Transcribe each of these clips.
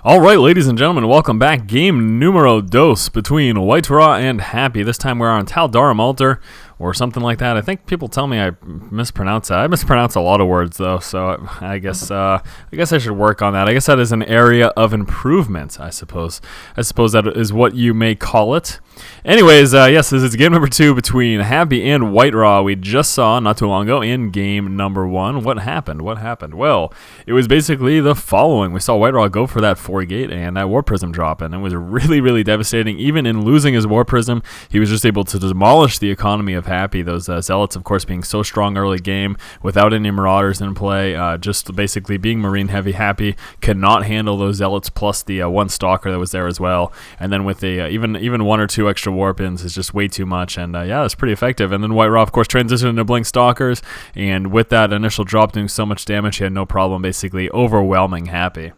Alright, ladies and gentlemen, welcome back. Game numero dos between WhiteRa and Happy. This time we're on Taldarum Altar, or something like that. I think people tell me I mispronounce that. I mispronounce a lot of words, though, so I guess I should work on that. I guess that is an area of improvement, I suppose. I suppose that is what you may call it. Anyways, yes, this is game number 2 between Happy and WhiteRa. We just saw, not too long ago, in game number 1. What happened? Well, it was basically the following. We saw WhiteRa go for that 4-gate and that War Prism drop, and it was really, really devastating. Even in losing his War Prism, he was just able to demolish the economy of Happy. Those Zealots, of course, being so strong early game, without any Marauders in play, just basically being Marine heavy. Happy could not handle those Zealots, plus the one Stalker that was there as well. And then with the even 1 or 2 extra Warpins is just way too much, and yeah, it's pretty effective. And then WhiteRa, of course, transitioned into Blink Stalkers, and with that initial drop doing so much damage, he had no problem basically overwhelming Happy.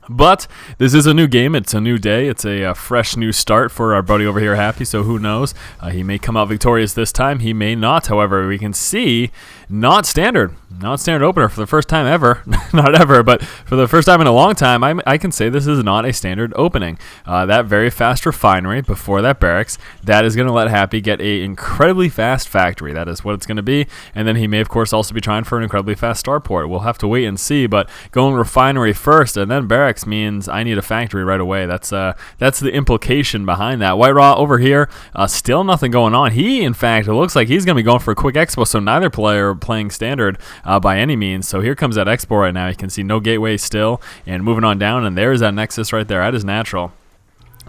But this is a new game, it's a new day, it's a fresh new start for our buddy over here, Happy, so who knows? He may come out victorious this time, he may not. However, we can see not standard opener for the first time ever, not ever, but for the first time in a long time, I can say this is not a standard opening. That very fast refinery before that barracks, that is going to let Happy get a incredibly fast factory. That is what it's going to be, and then he may, of course, also be trying for an incredibly fast starport. We'll have to wait and see, but going refinery first and then barracks means I need a factory right away. That's the implication behind that. WhiteRa over here, still nothing going on. He, in fact, it looks like he's going to be going for a quick expo, so neither player playing standard by any means. So here comes that expo right now. You can see no gateway still, and moving on down, and there's that Nexus right there. That is natural.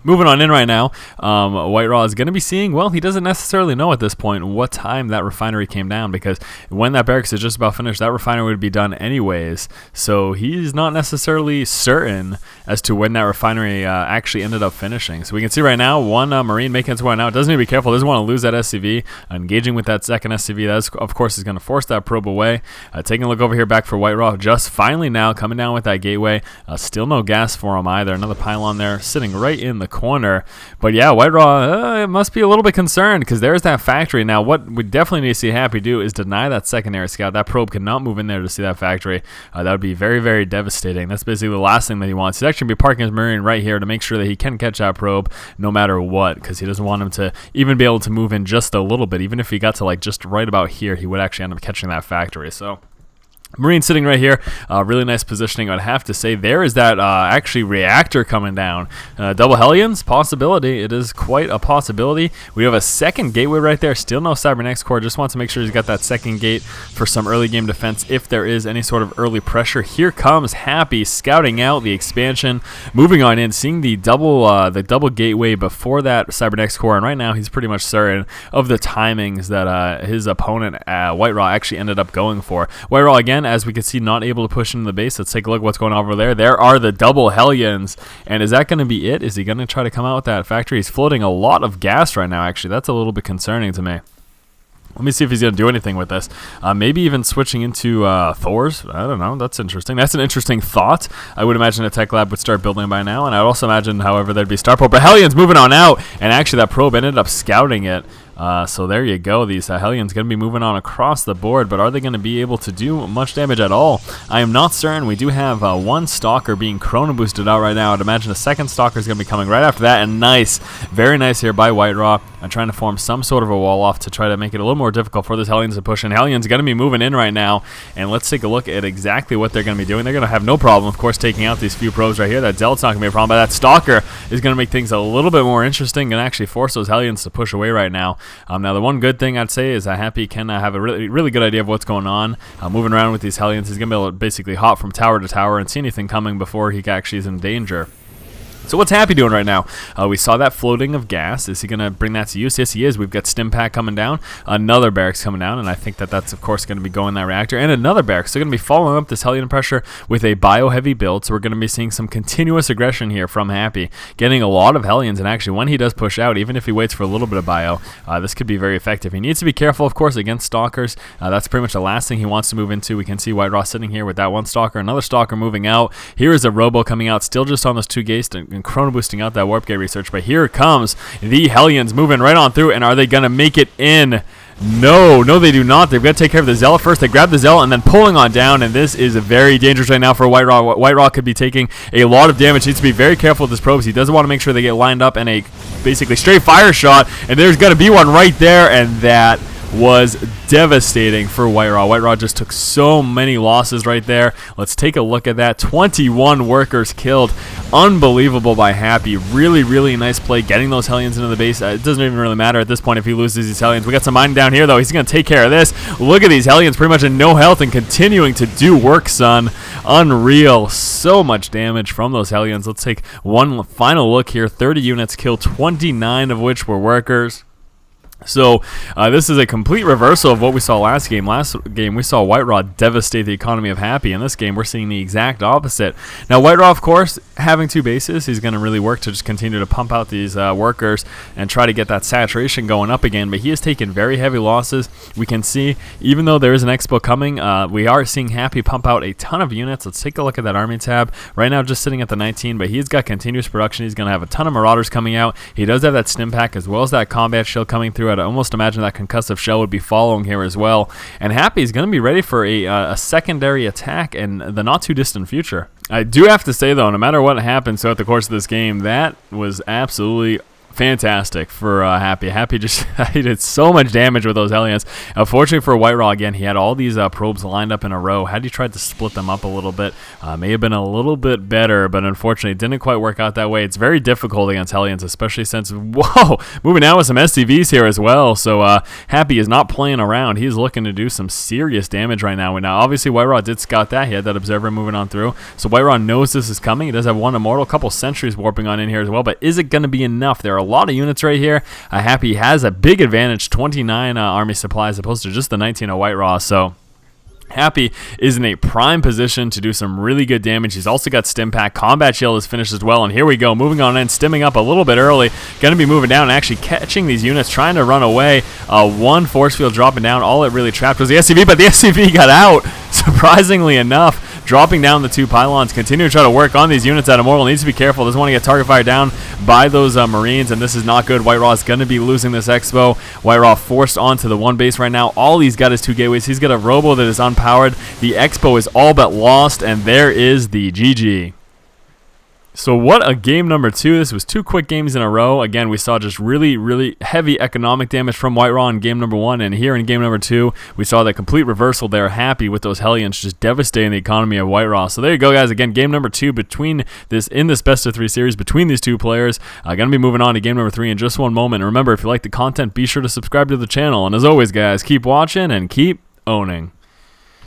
Moving on in right now, WhiteRa is going to be seeing, well, he doesn't necessarily know at this point what time that refinery came down, because when that barracks is just about finished, that refinery would be done anyways. So he's not necessarily certain as to when that refinery actually ended up finishing. So we can see right now, one Marine making its way out. Doesn't need to be careful, doesn't want to lose that SCV. Engaging with that second SCV, that is, of course, is going to force that probe away. Taking a look over here back for WhiteRa, just finally now coming down with that gateway. Still no gas for him either. Another pylon there sitting right in the corner. But yeah, WhiteRa it must be a little bit concerned, because there's that factory. Now what we definitely need to see Happy do is deny that secondary scout. That probe cannot move in there to see that factory. That would be very, very devastating. That's basically the last thing that he wants. He's actually going to be parking his Marine right here to make sure that he can catch that probe no matter what, because he doesn't want him to even be able to move in just a little bit. Even if he got to like just right about here, he would actually end up catching that factory. So Marine sitting right here, really nice positioning. I'd have to say there is that actually reactor coming down. Double Hellions, possibility. It is quite a possibility. We have a second gateway right there. Still no Cybernex core. Just wants to make sure he's got that second gate for some early game defense if there is any sort of early pressure. Here comes Happy scouting out the expansion, moving on in, seeing the double gateway before that Cybernex core, and right now he's pretty much certain of the timings that his opponent WhiteRa actually ended up going for. WhiteRa again, as we can see, not able to push into the base. Let's take a look at what's going on over there. There are the double Hellions, and is that going to be it? Is he going to try to come out with that factory? He's floating a lot of gas right now, actually. That's a little bit concerning to me. Let me see if he's going to do anything with this. Maybe even switching into Thors. I don't know. That's interesting. That's an interesting thought. I would imagine a tech lab would start building by now, and I would also imagine, however, there'd be Starport. But Hellions moving on out, and actually that probe ended up scouting it. So there you go. These Hellions going to be moving on across the board, but are they going to be able to do much damage at all? I am not certain. We do have one Stalker being Chrono boosted out right now. I'd imagine a second Stalker is going to be coming right after that, and nice. Very nice here by WhiteRa. I'm trying to form some sort of a wall off to try to make it a little more difficult for this Hellions to push in. Hellions going to be moving in right now, and let's take a look at exactly what they're going to be doing. They're going to have no problem, of course, taking out these few probes right here. That Zealot's not going to be a problem, but that Stalker is going to make things a little bit more interesting and actually force those Hellions to push away right now. Now, the one good thing I'd say is that Happy can have a really good idea of what's going on. Moving around with these Hellions, he's going to be able to basically hop from tower to tower and see anything coming before he actually is in danger. So what's Happy doing right now? We saw that floating of gas. Is he going to bring that to use? Yes, he is. We've got Stim Pack coming down, another barracks coming down, and I think that that's, of course, going to be going in that reactor, and another barracks. So going to be following up this Hellion pressure with a bio-heavy build, so we're going to be seeing some continuous aggression here from Happy, getting a lot of Hellions, and actually when he does push out, even if he waits for a little bit of bio, this could be very effective. He needs to be careful, of course, against Stalkers. That's pretty much the last thing he wants to move into. We can see WhiteRa sitting here with that one Stalker, another Stalker moving out. Here is a Robo coming out, still just on those 2 gates and Chrono boosting out that Warp Gate research, but here comes the Hellions moving right on through, and are they going to make it in? No, they do not. They've got to take care of the Zealot first. They grab the Zealot and then pulling on down, and this is very dangerous right now for WhiteRa. WhiteRa could be taking a lot of damage. He needs to be very careful with his probes. He doesn't want to make sure they get lined up in a basically straight fire shot, and there's going to be one right there, and that was devastating for WhiteRa. WhiteRa just took so many losses right there. Let's take a look at that. 21 workers killed. Unbelievable by Happy. Really, really nice play getting those Hellions into the base. It doesn't even really matter at this point if he loses these Hellions. We got some mining down here, though. He's going to take care of this. Look at these Hellions pretty much in no health and continuing to do work, son. Unreal. So much damage from those Hellions. Let's take one final look here. 30 units killed, 29 of which were workers. So this is a complete reversal of what we saw last game. Last game we saw WhiteRa devastate the economy of Happy. In this game we're seeing the exact opposite. Now WhiteRa, of course, having two bases, he's going to really work to just continue to pump out these workers and try to get that saturation going up again. But he has taken very heavy losses. We can see, even though there is an expo coming, we are seeing Happy pump out a ton of units. Let's take a look at that army tab. Right now just sitting at the 19, but he's got continuous production. He's going to have a ton of Marauders coming out. He does have that stim pack as well as that combat shield coming through. I'd almost imagine that concussive shell would be following here as well. And Happy is going to be ready for a secondary attack in the not too distant future. I do have to say, though, no matter what happens throughout the course of this game, that was absolutely fantastic for Happy. Happy just he did so much damage with those Hellions. Unfortunately for WhiteRa, again, he had all these probes lined up in a row. Had he tried to split them up a little bit, may have been a little bit better, but unfortunately it didn't quite work out that way. It's very difficult against Hellions, especially since, whoa, moving out with some SCVs here as well. So Happy is not playing around. He's looking to do some serious damage right now. And now, obviously, WhiteRa did scout that. He had that observer moving on through. So WhiteRa knows this is coming. He does have one immortal, a couple sentries warping on in here as well, but is it going to be enough? There are a lot of units right here. Happy has a big advantage, 29 army supply as opposed to just the 19 of WhiteRa. So Happy is in a prime position to do some really good damage. He's also got stim pack. Combat shield is finished as well. And here we go, moving on in, stimming up a little bit early. Going to be moving down and actually catching these units, trying to run away. One force field dropping down. All it really trapped was the SCV, but the SCV got out, surprisingly enough. Dropping down the two pylons, continue to try to work on these units at Immortal. Needs to be careful. Doesn't want to get target fire down by those Marines, and this is not good. WhiteRa is going to be losing this expo. WhiteRa forced onto the one base right now. All he's got is two gateways. He's got a robo that is unpowered. The expo is all but lost, and there is the GG. So what a game number two. This was two quick games in a row. Again, we saw just really, really heavy economic damage from WhiteRa in game number one, and here in game number two, we saw the complete reversal there. Happy with those Hellions just devastating the economy of WhiteRa. So there you go, guys. Again, game number two between this best of three series between these two players. Going to be moving on to game number three in just one moment. And remember, if you like the content, be sure to subscribe to the channel. And as always, guys, keep watching and keep owning.